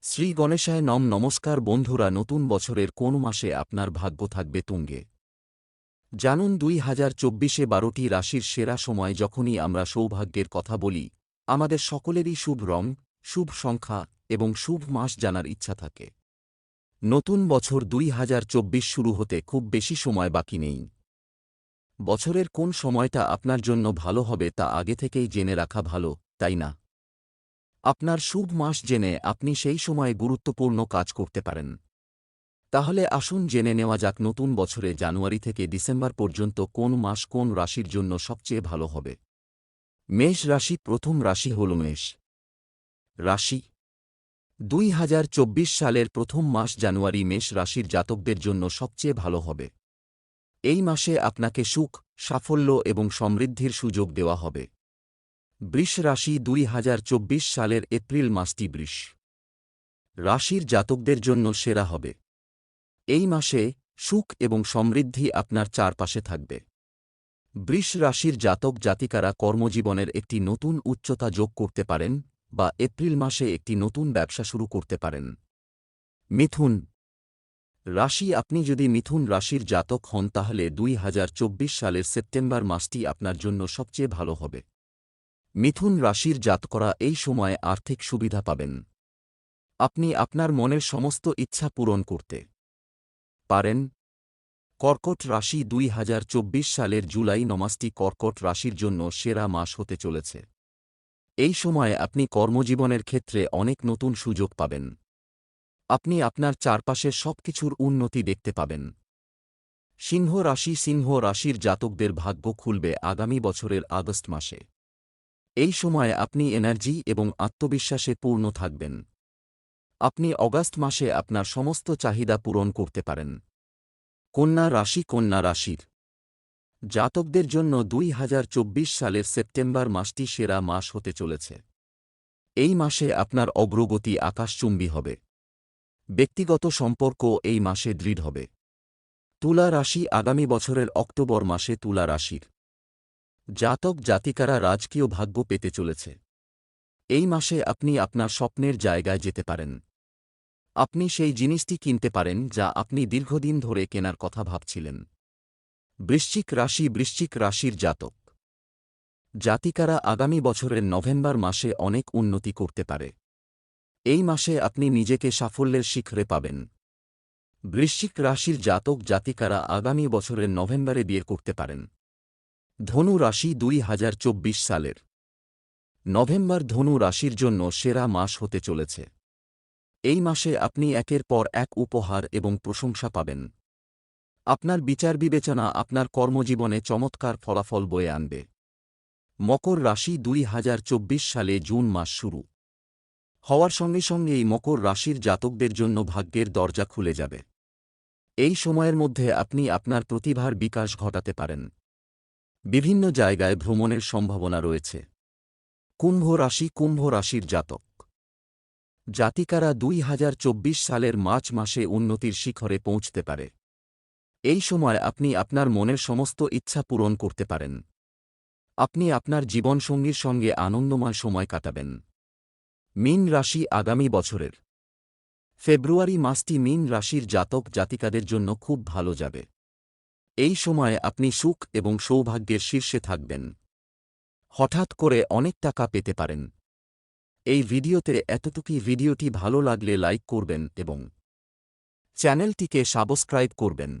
শ্রী গণেশায় নমস্কার বন্ধুরা, নতুন বছরের কোন মাসে আপনার ভাগ্য থাকবে তুঙ্গে? জানুন 2024-এ 12টি রাশির সেরা সময়। যখনই আমরা সৌভাগ্যের কথা বলি, আমাদের সকলেরই শুভ রং, শুভ সংখ্যা এবং শুভ মাস জানার ইচ্ছা থাকে। নতুন বছর 2024 শুরু হতে খুব বেশি সময় বাকি নেই। বছরের কোন সময়টা আপনার জন্য ভালো হবে তা আগে থেকেই জেনে রাখা ভালো, তাই না? আপনার শুভ মাস জেনে আপনি সেই সময়ে গুরুত্বপূর্ণ কাজ করতে পারেন। তাহলে আসুন জেনে নেওয়া যাক নতুন বছরে জানুয়ারি থেকে ডিসেম্বর পর্যন্ত কোন মাস কোন রাশির জন্য সবচেয়ে ভালো হবে। মেষ রাশি। প্রথম রাশি হল মেষ রাশি। 2024 সালের প্রথম মাস জানুয়ারি মেষ রাশির জাতকদের জন্য সবচেয়ে ভালো হবে। এই মাসে আপনাকে সুখ, সাফল্য এবং সমৃদ্ধির সুযোগ দেওয়া হবে। বৃষ রাশি। 2024 সালের এপ্রিল মাসটি বৃষ রাশির জাতকদের জন্য সেরা হবে। এই মাসে সুখ এবং সমৃদ্ধি আপনার চারপাশে থাকবে। বৃষ রাশির জাতক জাতিকারা কর্মজীবনের একটি নতুন উচ্চতা যোগ করতে পারেন বা এপ্রিল মাসে একটি নতুন ব্যবসা শুরু করতে পারেন। মিথুন রাশি। আপনি যদি মিথুন রাশির জাতক হন তাহলে 2024 সালের সেপ্টেম্বর মাসটি আপনার জন্য সবচেয়ে ভালো হবে। মিথুন রাশির জাতকরা এই সময়ে আর্থিক সুবিধা পাবেন। আপনি আপনার মনের সমস্ত ইচ্ছা পূরণ করতে পারেন। কর্কট রাশি। 2024 সালের জুলাই মাসটি কর্কট রাশির জন্য সেরা মাস হতে চলেছে। এই সময়ে আপনি কর্মজীবনের ক্ষেত্রে অনেক নতুন সুযোগ পাবেন। আপনি আপনার চারপাশের সবকিছুর উন্নতি দেখতে পাবেন। সিংহ রাশি। সিংহ রাশির জাতকদের ভাগ্য খুলবে আগামী বছরের আগস্ট মাসে। এই সময়ে আপনি এনার্জি এবং আত্মবিশ্বাসে পূর্ণ থাকবেন। আপনি অগাস্ট মাসে আপনার সমস্ত চাহিদা পূরণ করতে পারেন। কন্যা রাশি। কন্যা রাশির জাতকদের জন্য 2024 সালের সেপ্টেম্বর মাসটি সেরা মাস হতে চলেছে। এই মাসে আপনার অগ্রগতি আকাশচুম্বী হবে। ব্যক্তিগত সম্পর্ক এই মাসে দৃঢ় হবে। তুলা রাশি। আগামী বছরের অক্টোবর মাসে তুলা রাশির জাতক জাতিকারা রাজকীয় ভাগ্য পেতে চলেছে। এই মাসে আপনি আপনার স্বপ্নের জায়গায় যেতে পারেন। আপনি সেই জিনিসটি কিনতে পারেন যা আপনি দীর্ঘদিন ধরে কেনার কথা ভাবছিলেন। বৃশ্চিক রাশি। বৃশ্চিক রাশির জাতক জাতিকারা আগামী বছরের নভেম্বর মাসে অনেক উন্নতি করতে পারে। এই মাসে আপনি নিজেকে সাফল্যের শিখরে পাবেন। বৃশ্চিক রাশির জাতক জাতিকারা আগামী বছরের নভেম্বরে বিয়ে করতে পারেন। ধনু রাশি। 2024 সালের নভেম্বর ধনু রাশির জন্য সেরা মাস হতে চলেছে। এই মাসে আপনি একের পর এক উপহার এবং প্রশংসা পাবেন। আপনার বিচার বিবেচনা আপনার কর্মজীবনে চমৎকার ফলাফল বয়ে আনবে। মকর রাশি। 2024 সালে জুন মাস শুরু হওয়ার সঙ্গে সঙ্গেই মকর রাশির জাতকদের জন্য ভাগ্যের দরজা খুলে যাবে। এই সময়ের মধ্যে আপনি আপনার প্রতিভার বিকাশ ঘটাতে পারেন। বিভিন্ন জায়গায় ভ্রমণের সম্ভাবনা রয়েছে। কুম্ভ রাশি। কুম্ভ রাশির জাতক জাতিকারা 2024 সালের মার্চ মাসে উন্নতির শিখরে পৌঁছতে পারে। এই সময় আপনি আপনার মনের সমস্ত ইচ্ছা পূরণ করতে পারেন। আপনি আপনার জীবনসঙ্গীর সঙ্গে আনন্দময় সময় কাটাবেন। মীন রাশি। আগামী বছরের ফেব্রুয়ারি মাসটি মীন রাশির জাতক জাতিকাদের জন্য খুব ভালো যাবে। এই সময়ে আপনি সুখ এবং সৌভাগ্যের শীর্ষে থাকবেন। হঠাৎ করে অনেক টাকা পেতে পারেন। এই ভিডিওতে এতটুকুই। ভিডিওটি ভালো লাগলে লাইক করবেন এবং চ্যানেলটিকে সাবস্ক্রাইব করবেন।